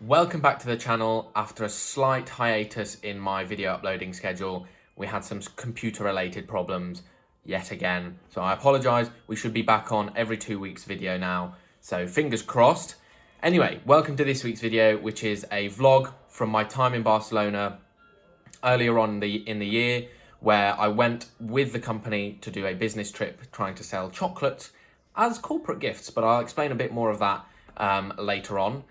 Welcome back to the channel. After a slight hiatus in my video uploading schedule, we had some computer related problems yet again. So I apologise, we should be back on every 2 weeks video now. So fingers crossed. Anyway, welcome to this week's video, which is a vlog from my time in Barcelona earlier on in the year, where I went with the company to do a business trip trying to sell chocolates as corporate gifts, but I'll explain a bit more of that later on.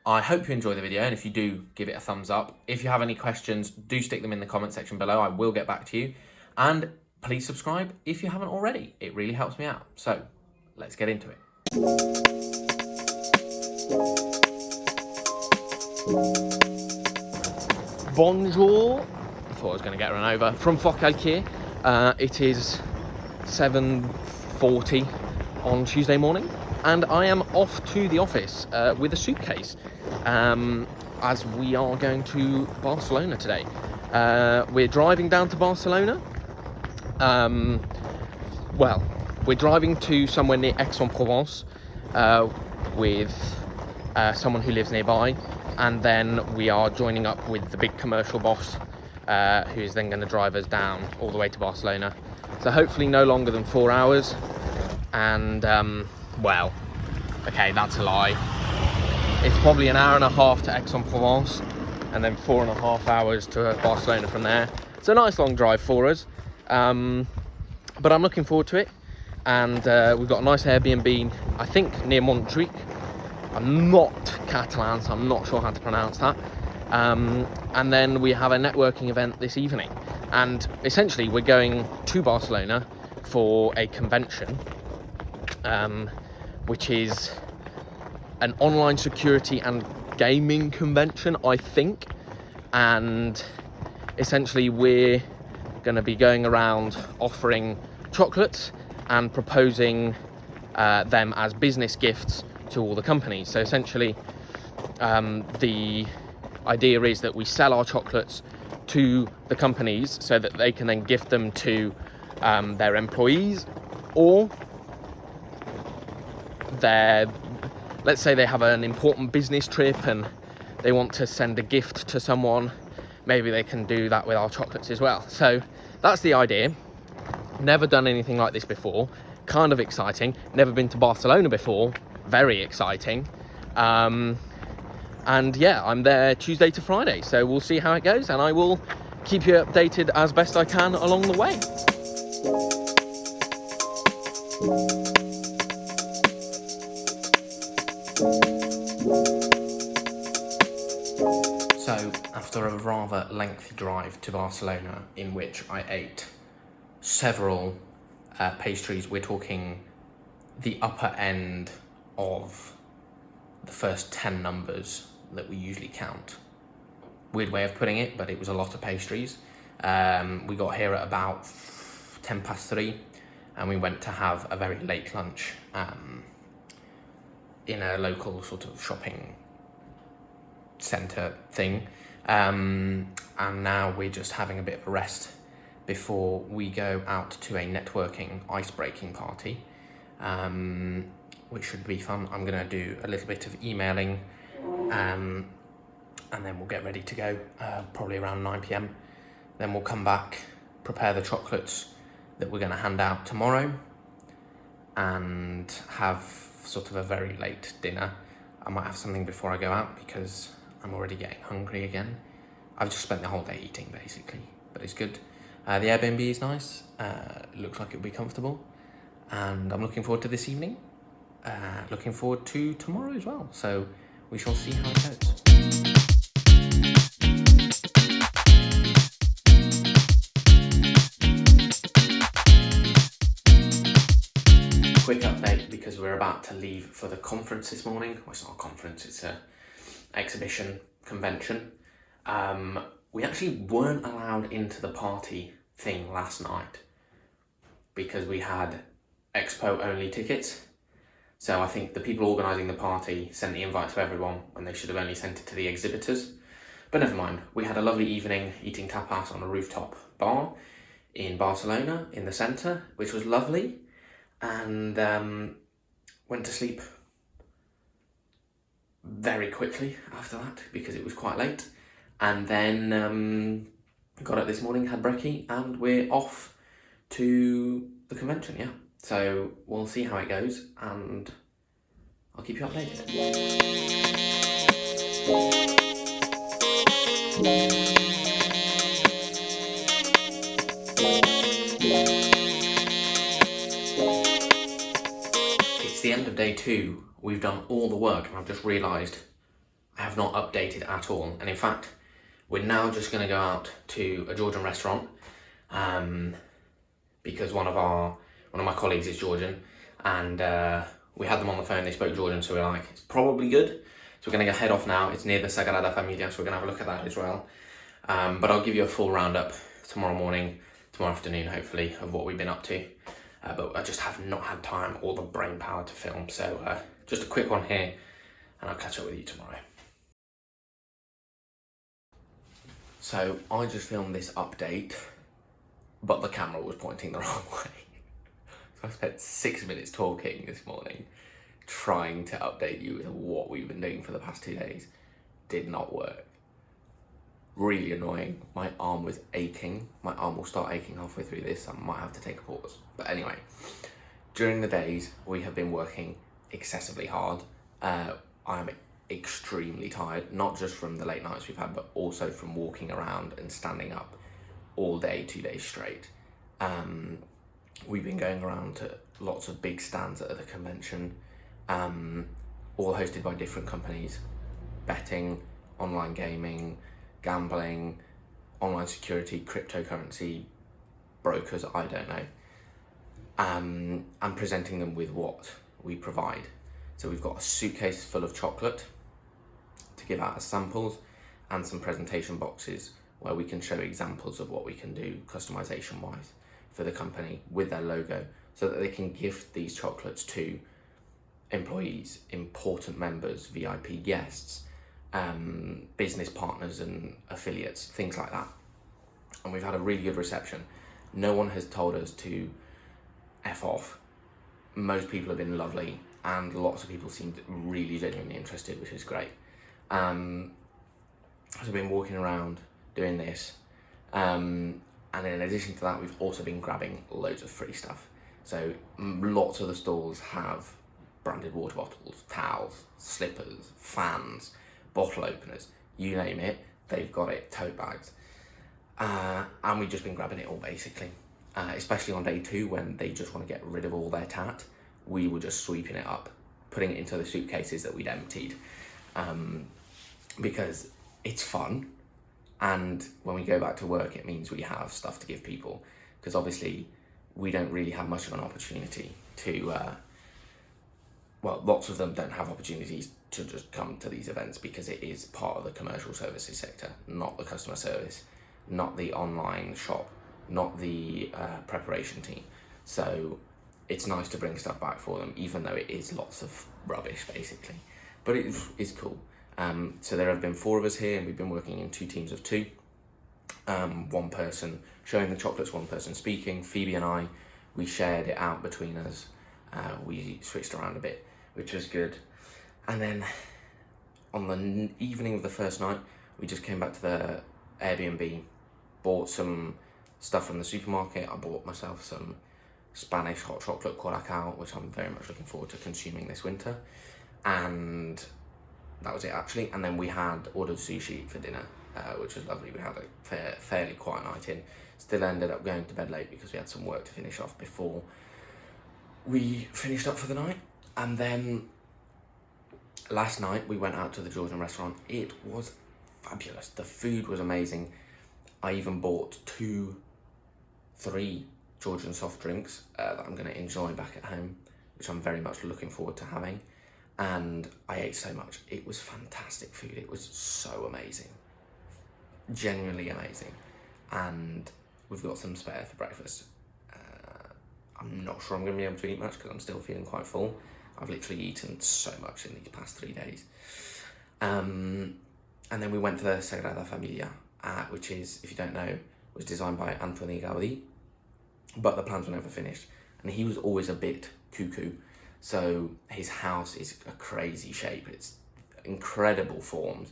I hope you enjoy the video, and if you do, give it a thumbs up. If you have any questions, do stick them in the comment section below. I will get back to you. And please subscribe if you haven't already. It really helps me out. So, let's get into it. Bonjour. I thought I was going to get run over. From Focalquier. It is 7:40 on Tuesday morning, and I am off to the office with a suitcase, as we are going to Barcelona today. We're driving down to Barcelona. Well, we're driving to somewhere near Aix-en-Provence with someone who lives nearby, and then we are joining up with the big commercial boss, who is then going to drive us down all the way to Barcelona. So hopefully no longer than 4 hours. And well, okay, that's a lie. It's probably an hour and a half to Aix-en-Provence, and then 4.5 hours to Barcelona from there. It's a nice long drive for us, but I'm looking forward to it. And we've got a nice Airbnb, I think, near Montjuic. I'm not Catalan, so I'm not sure how to pronounce that. And then we have a networking event this evening. And essentially, we're going to Barcelona for a convention, which is an online security and gaming convention, I think. And essentially, we're going to be going around offering chocolates and proposing them as business gifts to all the companies. So essentially, the idea is that we sell our chocolates to the companies so that they can then gift them to their employees, or let's say they have an important business trip and they want to send a gift to someone. Maybe they can do that with our chocolates as well. So that's the idea. Never done anything like this before. Kind of exciting. Never been to Barcelona before. Very exciting. And yeah, I'm there Tuesday to Friday, so we'll see how it goes, and I will keep you updated as best I can along the way. So, after a rather lengthy drive to Barcelona, in which I ate several pastries, we're talking the upper end of the first 10 numbers that we usually count. Weird way of putting it, but it was a lot of pastries. We got here at about 3:10, and we went to have a very late lunch in a local sort of shopping centre thing. And now we're just having a bit of a rest before we go out to a networking ice-breaking party, which should be fun. I'm going to do a little bit of emailing, and then we'll get ready to go, probably around 9 p.m. Then we'll come back, prepare the chocolates that we're going to hand out tomorrow, and have sort of a very late dinner. I might have something before I go out because I'm already getting hungry again. I've just spent the whole day eating, basically, but it's good. The Airbnb is nice. Looks like it'll be comfortable, and I'm looking forward to this evening. Looking forward to tomorrow as well. So we shall see how it goes. Quick update, because we're about to leave for the conference this morning. Well, it's not a conference, it's a exhibition convention. We actually weren't allowed into the party thing last night because we had expo only tickets. So I think the people organising the party sent the invite to everyone when they should have only sent it to the exhibitors. But never mind, we had a lovely evening eating tapas on a rooftop bar in Barcelona, in the centre, which was lovely, and went to sleep very quickly after that because it was quite late. And then got up this morning, had brekkie, and we're off to the convention, yeah. So we'll see how it goes, and I'll keep you updated. It's the end of day 2. We've done all the work, and I've just realised I have not updated at all. And in fact, we're now just going to go out to a Georgian restaurant because one of my colleagues is Georgian, and we had them on the phone. They spoke Georgian, so we're like, it's probably good. So we're going to go head off now. It's near the Sagrada Familia, so we're going to have a look at that as well. But I'll give you a full roundup tomorrow morning, tomorrow afternoon, hopefully, of what we've been up to. But I just have not had time or the brain power to film. So just a quick one here, and I'll catch up with you tomorrow. So I just filmed this update, but the camera was pointing the wrong way. So I spent 6 minutes talking this morning, trying to update you with what we've been doing for the past 2 days. Did not work. Really annoying. My arm was aching. My arm will start aching halfway through this. I might have to take a pause. But anyway, during the days, we have been working excessively hard. I'm extremely tired, not just from the late nights we've had, but also from walking around and standing up all day, 2 days straight. We've been going around to lots of big stands at the convention, all hosted by different companies: betting, online gaming, gambling, online security, cryptocurrency, brokers, I don't know. And presenting them with what we provide. So we've got a suitcase full of chocolate to give out as samples, and some presentation boxes where we can show examples of what we can do customization wise for the company with their logo, so that they can gift these chocolates to employees, important members, VIP guests, business partners and affiliates, things like that. And we've had a really good reception. No one has told us to F off. Most people have been lovely, and lots of people seemed really genuinely interested, which is great. So I've been walking around doing this, and in addition to that, we've also been grabbing loads of free stuff. So lots of the stalls have branded water bottles, towels, slippers, fans, bottle openers, you name it, they've got it, tote bags. And we've just been grabbing it all, basically. Especially on day 2, when they just want to get rid of all their tat, we were just sweeping it up, putting it into the suitcases that we'd emptied, because it's fun. And when we go back to work, it means we have stuff to give people, because obviously we don't really have much of an opportunity to, lots of them don't have opportunities to just come to these events, because it is part of the commercial services sector, not the customer service, not the online shop, not the preparation team. So it's nice to bring stuff back for them, even though it is lots of rubbish, basically. But it is cool. So there have been 4 of us here, and we've been working in 2 teams of 2. One person showing the chocolates, one person speaking. Phoebe and I, we shared it out between us. We switched around a bit, which was good. And then on the evening of the first night, we just came back to the Airbnb, bought some stuff from the supermarket. I bought myself some Spanish hot chocolate Curacao, which I'm very much looking forward to consuming this winter. And that was it, actually. And then we had ordered sushi for dinner, which was lovely. We had a fairly quiet night in. Still ended up going to bed late because we had some work to finish off before we finished up for the night. And then last night we went out to the Georgian restaurant. It was fabulous. The food was amazing. I even bought 3 Georgian soft drinks that I'm going to enjoy back at home, which I'm very much looking forward to having. And I ate so much. It was fantastic food. It was so amazing. Genuinely amazing. And we've got some spare for breakfast. I'm not sure I'm going to be able to eat much because I'm still feeling quite full. I've literally eaten so much in these past 3 days. And then we went to the Sagrada Familia, which is, if you don't know, was designed by Antoni Gaudi, but the plans were never finished. And he was always a bit cuckoo. So his house is a crazy shape. It's incredible forms.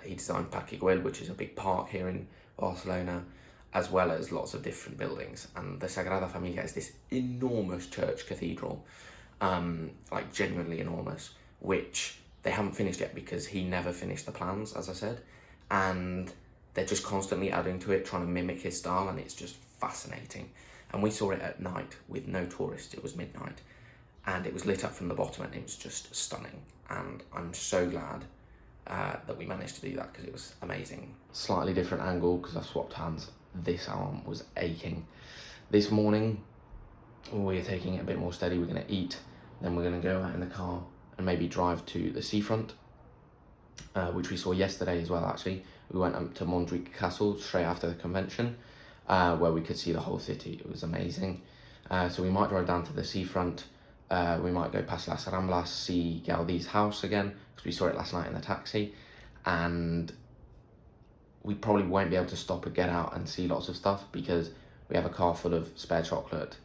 He designed Parc Güell, which is a big park here in Barcelona, as well as lots of different buildings. And the Sagrada Familia is this enormous church cathedral, like genuinely enormous, which they haven't finished yet because he never finished the plans, as I said. And they're just constantly adding to it, trying to mimic his style, and it's just fascinating. And we saw it at night with no tourists. It was midnight, and it was lit up from the bottom, and it was just stunning. And I'm so glad that we managed to do that, because it was amazing. Slightly different angle, because I swapped hands. This arm was aching. This morning, we're taking it a bit more steady. We're going to eat, then we're going to go out in the car and maybe drive to the seafront, which we saw yesterday as well, actually. We went up to Montjuic Castle straight after the convention, where we could see the whole city. It was amazing. So we might drive down to the seafront. We might go past Las Ramblas, see Gaudi's house again, because we saw it last night in the taxi. And we probably won't be able to stop and get out and see lots of stuff, because we have a car full of spare chocolate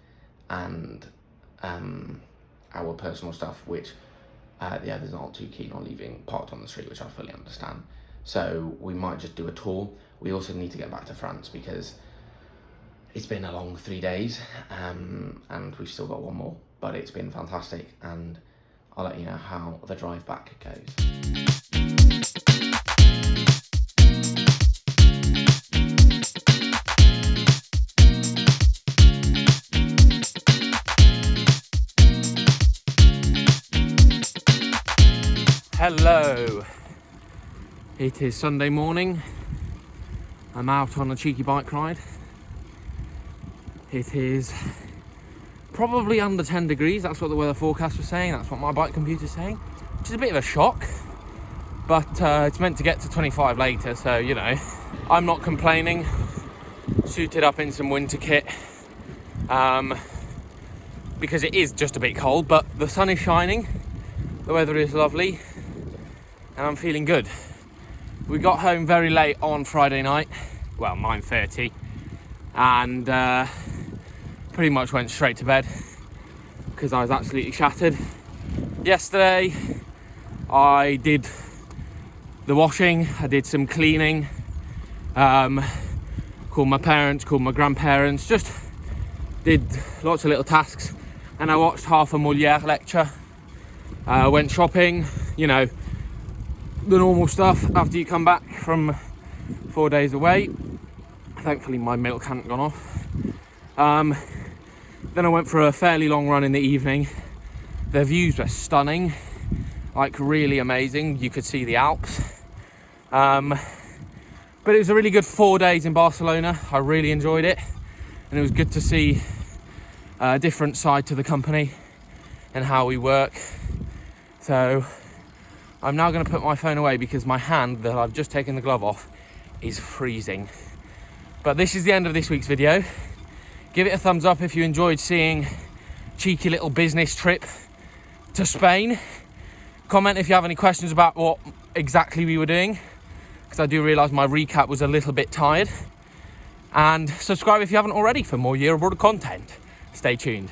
and our personal stuff, which the others aren't too keen on leaving parked on the street, which I fully understand. So we might just do a tour. We also need to get back to France, because it's been a long 3 days, and we've still got one more, but it's been fantastic, and I'll let you know how the drive back goes. Hello, it is Sunday morning. I'm out on a cheeky bike ride. It is probably under 10 degrees, that's what the weather forecast was saying, that's what my bike computer's saying, which is a bit of a shock, but it's meant to get to 25 later, so you know, I'm not complaining. Suited up in some winter kit, because it is just a bit cold, but the sun is shining, the weather is lovely, and I'm feeling good. We got home very late on Friday night, well 9:30, and pretty much went straight to bed because I was absolutely shattered. Yesterday I did the washing, I did some cleaning, called my parents, called my grandparents, just did lots of little tasks, and I watched half a Molière lecture, went shopping, you know, the normal stuff after you come back from 4 days away. Thankfully my milk hadn't gone off. Then I went for a fairly long run in the evening. The views were stunning, like really amazing. You could see the Alps. But it was a really good 4 days in Barcelona. I really enjoyed it, and it was good to see a different side to the company and how we work. So I'm now going to put my phone away because my hand that I've just taken the glove off is freezing. But this is the end of this week's video. Give it a thumbs up if you enjoyed seeing cheeky little business trip to Spain. Comment if you have any questions about what exactly we were doing, because I do realise my recap was a little bit tired. And subscribe if you haven't already for more year abroad content. Stay tuned.